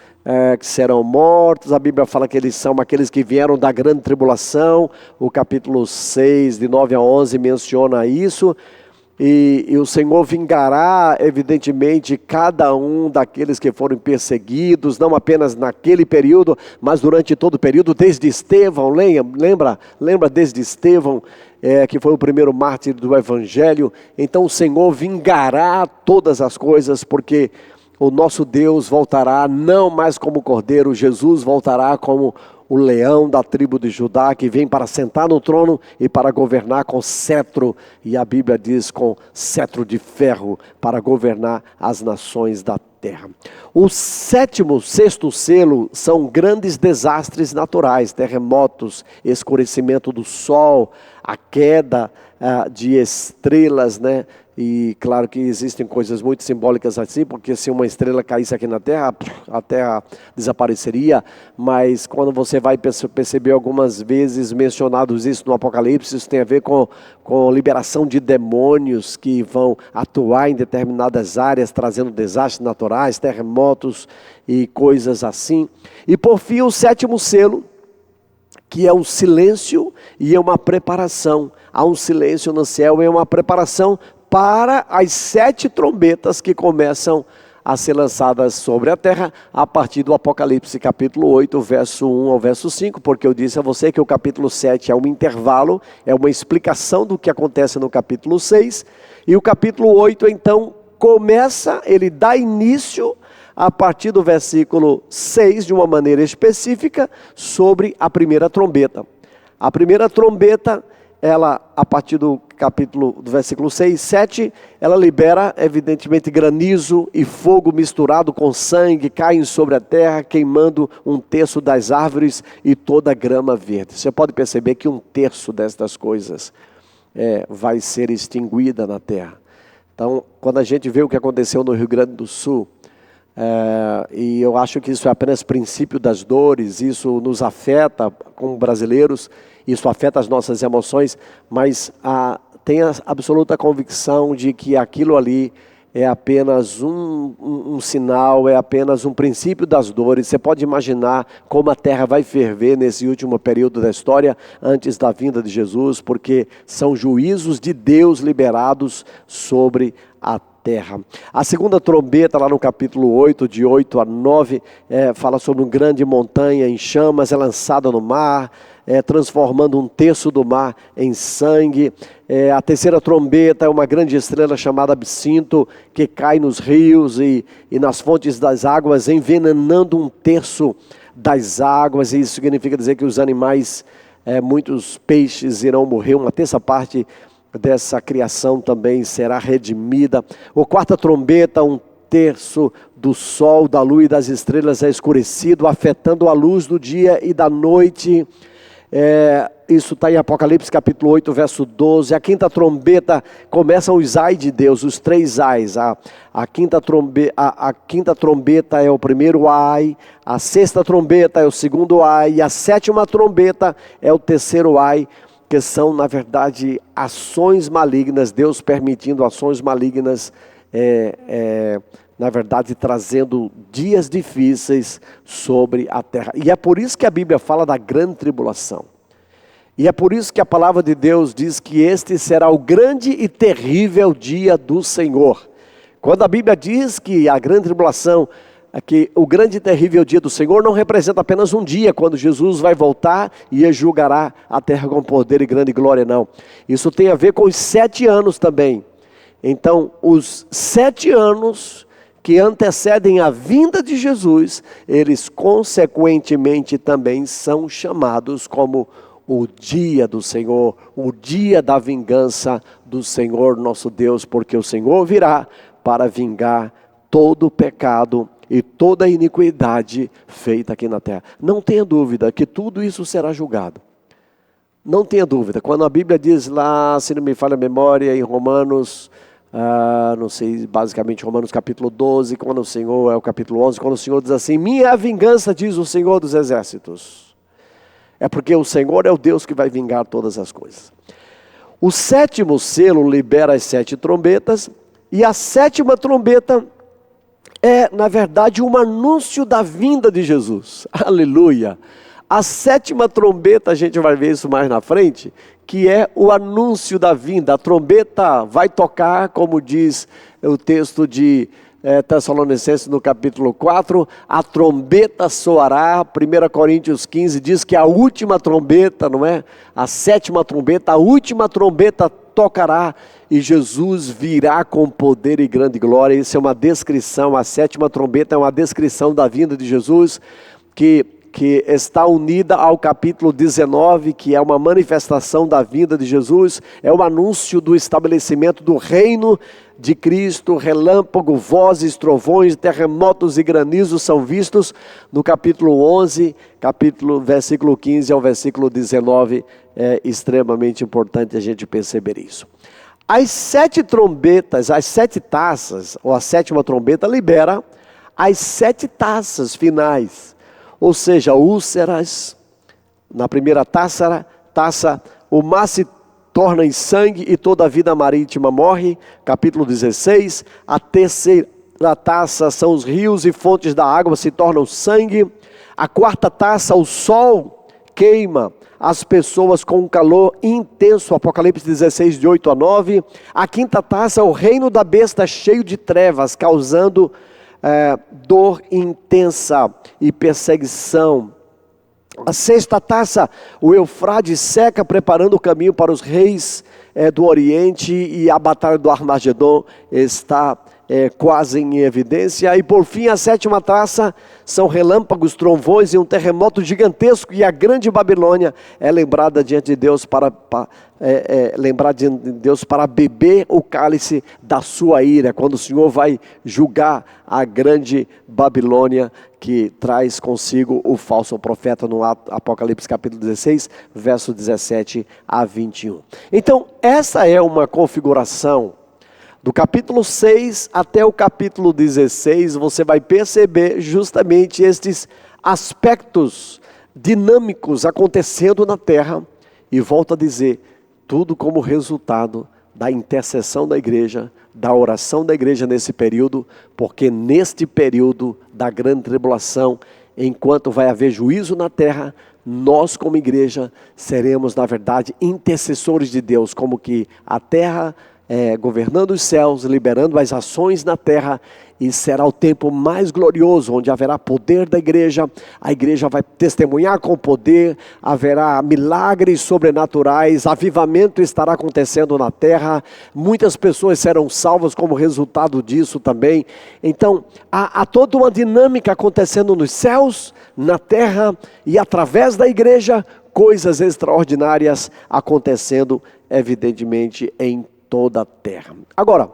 que serão mortos. A Bíblia fala que eles são aqueles que vieram da grande tribulação. O capítulo 6, de 9 a 11, menciona isso. E o Senhor vingará, evidentemente, cada um daqueles que foram perseguidos, não apenas naquele período, mas durante todo o período, desde Estevão. Lembra desde Estevão, que foi o primeiro mártir do Evangelho. Então o Senhor vingará todas as coisas, porque o nosso Deus voltará não mais como cordeiro, Jesus voltará como o leão da tribo de Judá, que vem para sentar no trono e para governar com cetro, e a Bíblia diz com cetro de ferro, para governar as nações da terra. O sexto selo são grandes desastres naturais, terremotos, escurecimento do sol, a queda de estrelas, né? E claro que existem coisas muito simbólicas assim, porque se uma estrela caísse aqui na terra, a terra desapareceria. Mas quando você vai perceber algumas vezes mencionados isso no Apocalipse, isso tem a ver com liberação de demônios que vão atuar em determinadas áreas, trazendo desastres naturais, terremotos e coisas assim. E por fim o sétimo selo, que é o silêncio e é uma preparação. Há um silêncio no céu e é uma preparação para as 7 trombetas que começam a ser lançadas sobre a terra a partir do Apocalipse capítulo 8, verso 1 ao verso 5, porque eu disse a você que o capítulo 7 é um intervalo, é uma explicação do que acontece no capítulo 6, e o capítulo 8 então começa, ele dá início a partir do versículo 6, de uma maneira específica, sobre a primeira trombeta. A primeira trombeta, ela, a partir do versículo 6 e 7, ela libera, evidentemente, granizo e fogo misturado com sangue, caem sobre a terra, queimando 1/3 das árvores e toda a grama verde. Você pode perceber que 1/3 destas coisas vai ser extinguida na terra. Então, quando a gente vê o que aconteceu no Rio Grande do Sul, e eu acho que isso é apenas princípio das dores, isso nos afeta como brasileiros, isso afeta as nossas emoções, mas tenha absoluta convicção de que aquilo ali é apenas um sinal, é apenas um princípio das dores. Você pode imaginar como a terra vai ferver nesse último período da história, antes da vinda de Jesus, porque são juízos de Deus liberados sobre a terra. A segunda trombeta, lá no capítulo 8, de 8 a 9, fala sobre uma grande montanha em chamas, é lançada no mar, transformando um terço do mar em sangue. A terceira trombeta é uma grande estrela chamada Absinto, que cai nos rios e nas fontes das águas, envenenando um terço das águas. E isso significa dizer que os animais, muitos peixes irão morrer, uma terça parte dessa criação também será redimida. A quarta trombeta, um terço do sol, da lua e das estrelas é escurecido, afetando a luz do dia e da noite. Isso está em Apocalipse capítulo 8, verso 12. A quinta trombeta, começam os ai de Deus, os três ais. A quinta trombeta é o primeiro ai, a sexta trombeta é o segundo ai, e a sétima trombeta é o terceiro ai, que são, na verdade, ações malignas, Deus permitindo ações malignas, na verdade, trazendo dias difíceis sobre a terra. E é por isso que a Bíblia fala da grande tribulação. E é por isso que a palavra de Deus diz que este será o grande e terrível dia do Senhor. Quando a Bíblia diz que a grande tribulação, que o grande e terrível dia do Senhor não representa apenas um dia, quando Jesus vai voltar e julgará a terra com poder e grande glória, não. Isso tem a ver com os 7 anos também. Então, os 7 anos que antecedem a vinda de Jesus, eles consequentemente também são chamados como o dia do Senhor, o dia da vingança do Senhor nosso Deus, porque o Senhor virá para vingar todo o pecado e toda a iniquidade feita aqui na terra. Não tenha dúvida que tudo isso será julgado. Não tenha dúvida. Quando a Bíblia diz lá, se não me falha a memória, em Romanos, não sei, basicamente Romanos capítulo 12, quando o Senhor, é o capítulo 11, quando o Senhor diz assim: minha vingança, diz o Senhor dos exércitos. É porque o Senhor é o Deus que vai vingar todas as coisas. O sétimo selo libera as 7 trombetas, e a sétima trombeta é, na verdade, um anúncio da vinda de Jesus. Aleluia! A sétima trombeta, a gente vai ver isso mais na frente, que é o anúncio da vinda. A trombeta vai tocar, como diz o texto de Tessalonicenses no capítulo 4, a trombeta soará. 1 Coríntios 15 diz que a última trombeta, não é? A sétima trombeta, a última trombeta tocará e Jesus virá com poder e grande glória. Isso é uma descrição, a sétima trombeta é uma descrição da vinda de Jesus, que está unida ao capítulo 19, que é uma manifestação da vinda de Jesus, é o anúncio do estabelecimento do reino de Cristo. Relâmpago, vozes, trovões, terremotos e granizos são vistos no capítulo 11, versículo 15 ao versículo 19, é extremamente importante a gente perceber isso. As 7 trombetas, as 7 taças, ou a sétima trombeta libera as 7 taças finais, ou seja, úlceras. Na primeira taça, o mar se torna em sangue e toda a vida marítima morre, capítulo 16. A terceira taça são os rios e fontes da água se tornam sangue. A quarta taça, o sol queima as pessoas com um calor intenso, Apocalipse 16, de 8 a 9. A quinta taça, o reino da besta cheio de trevas, causando dor intensa e perseguição. A sexta taça, o Eufrades seca, preparando o caminho para os reis do Oriente, e a batalha do Armagedon está quase em evidência. E por fim, a sétima taça são relâmpagos, trovões e um terremoto gigantesco, e a grande Babilônia é lembrada diante de Deus para beber o cálice da sua ira, quando o Senhor vai julgar a grande Babilônia, que traz consigo o falso profeta, no Apocalipse capítulo 16, verso 17 a 21. Então, essa é uma configuração. Do capítulo 6 até o capítulo 16, você vai perceber justamente estes aspectos dinâmicos acontecendo na terra, e volto a dizer, tudo como resultado da intercessão da igreja, da oração da igreja nesse período, porque neste período da grande tribulação, enquanto vai haver juízo na terra, nós como igreja seremos, na verdade, intercessores de Deus, como que a terra governando os céus, liberando as ações na terra, e será o tempo mais glorioso, onde haverá poder da igreja, a igreja vai testemunhar com poder, haverá milagres sobrenaturais, avivamento estará acontecendo na terra, muitas pessoas serão salvas como resultado disso também. Então, há toda uma dinâmica acontecendo nos céus, na terra, e através da igreja, coisas extraordinárias acontecendo, evidentemente, em toda a terra. Agora,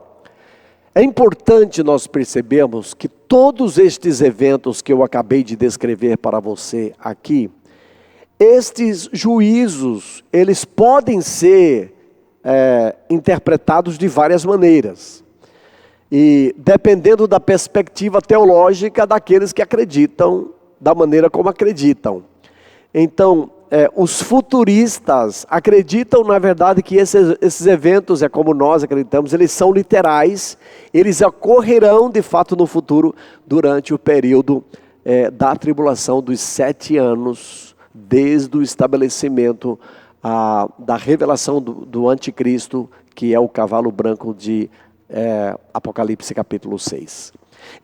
é importante nós percebermos que todos estes eventos que eu acabei de descrever para você aqui, estes juízos, eles podem ser interpretados de várias maneiras, e dependendo da perspectiva teológica daqueles que acreditam da maneira como acreditam. Então, os futuristas acreditam, na verdade, que esses eventos, como nós acreditamos, eles são literais, eles ocorrerão de fato no futuro, durante o período da tribulação dos 7 anos, desde o estabelecimento da revelação do anticristo, que é o cavalo branco de Apocalipse capítulo 6.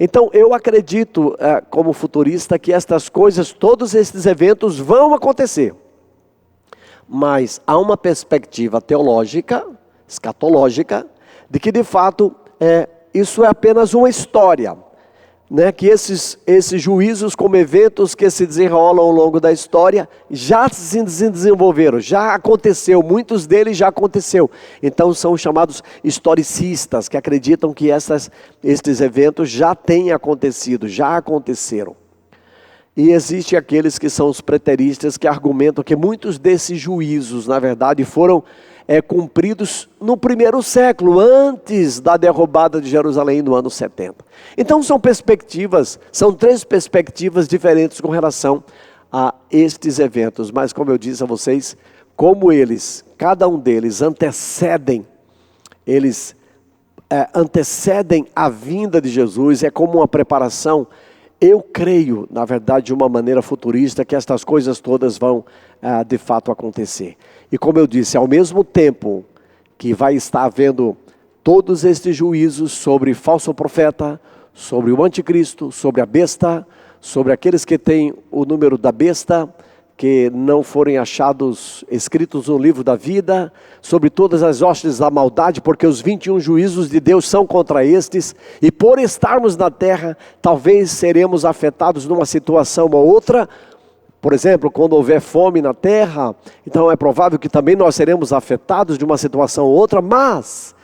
Então eu acredito, como futurista, que estas coisas, todos estes eventos vão acontecer, mas há uma perspectiva teológica, escatológica, de que de fato isso é apenas uma história, né? Que esses juízos como eventos que se desenrolam ao longo da história já se desenvolveram, já aconteceu, muitos deles já aconteceu. Então são chamados historicistas, que acreditam que estes eventos já têm acontecido, já aconteceram. E existem aqueles que são os preteristas, que argumentam que muitos desses juízos, na verdade, foram cumpridos no primeiro século, antes da derrubada de Jerusalém no ano 70. Então são 3 perspectivas diferentes com relação a estes eventos. Mas como eu disse a vocês, como cada um deles antecedem a vinda de Jesus, é como uma preparação. Eu creio, na verdade, de uma maneira futurista, que estas coisas todas vão de fato acontecer. E como eu disse, ao mesmo tempo que vai estar havendo todos estes juízos sobre falso profeta, sobre o anticristo, sobre a besta, sobre aqueles que têm o número da besta, que não forem achados escritos no livro da vida, sobre todas as hostes da maldade, porque os 21 juízos de Deus são contra estes, e por estarmos na terra, talvez seremos afetados numa situação ou outra. Por exemplo, quando houver fome na terra, então é provável que também nós seremos afetados de uma situação ou outra, mas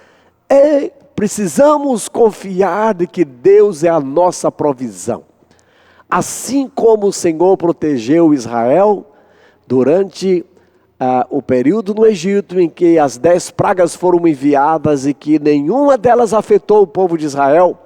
precisamos confiar de que Deus é a nossa provisão. Assim como o Senhor protegeu Israel durante o período no Egito, em que as 10 pragas foram enviadas e que nenhuma delas afetou o povo de Israel,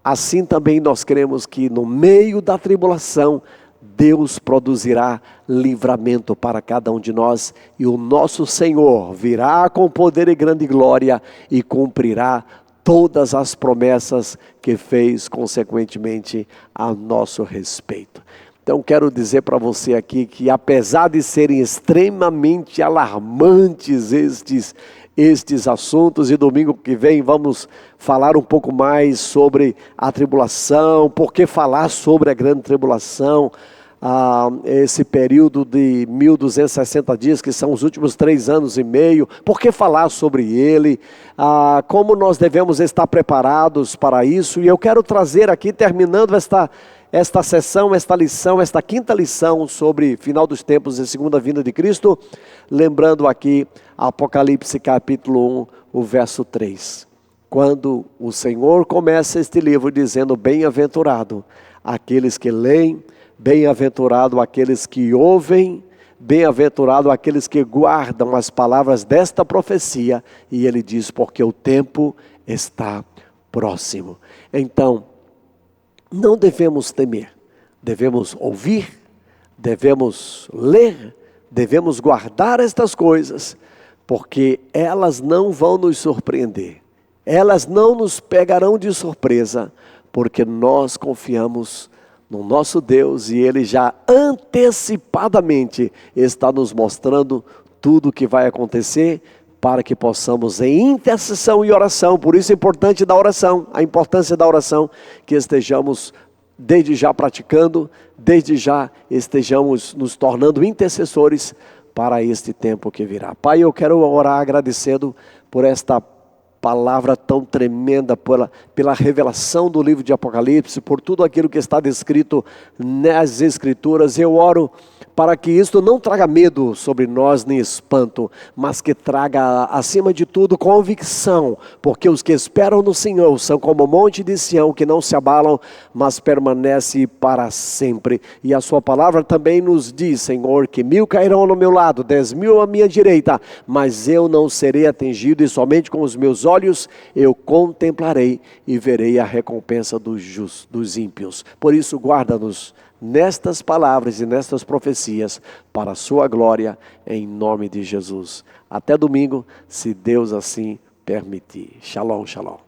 assim também nós cremos que no meio da tribulação, Deus produzirá livramento para cada um de nós, e o nosso Senhor virá com poder e grande glória e cumprirá todas as promessas que fez consequentemente a nosso respeito. Então quero dizer para você aqui que, apesar de serem extremamente alarmantes estes assuntos, e domingo que vem vamos falar um pouco mais sobre a tribulação, por que falar sobre a grande tribulação, esse período de 1260 dias, que são os últimos 3 anos e meio. Por que falar sobre ele? Como nós devemos estar preparados para isso? E eu quero trazer aqui, terminando esta sessão, esta lição, esta 5ª lição sobre final dos tempos e segunda vinda de Cristo, lembrando aqui Apocalipse capítulo 1, o verso 3. Quando o Senhor começa este livro dizendo: bem-aventurado aqueles que leem, bem-aventurado aqueles que ouvem, bem-aventurado aqueles que guardam as palavras desta profecia. E ele diz: porque o tempo está próximo. Então, não devemos temer, devemos ouvir, devemos ler, devemos guardar estas coisas, porque elas não vão nos surpreender, elas não nos pegarão de surpresa, porque nós confiamos no nosso Deus e Ele já antecipadamente está nos mostrando tudo o que vai acontecer, para que possamos, em intercessão e oração, por isso é importante a importância da oração, que estejamos desde já praticando, desde já estejamos nos tornando intercessores para este tempo que virá. Pai, eu quero orar agradecendo por esta palavra tão tremenda, pela revelação do livro de Apocalipse, por tudo aquilo que está descrito nas Escrituras. Eu oro para que isto não traga medo sobre nós, nem espanto, mas que traga, acima de tudo, convicção, porque os que esperam no Senhor são como o monte de Sião, que não se abalam, mas permanece para sempre. E a sua palavra também nos diz, Senhor, que 1000 cairão no meu lado, 10.000 à minha direita, mas eu não serei atingido, e somente com os meus olhos eu contemplarei e verei a recompensa dos ímpios. Por isso, guarda-nos nestas palavras e nestas profecias, para a sua glória, em nome de Jesus. Até domingo, se Deus assim permitir. Shalom, shalom.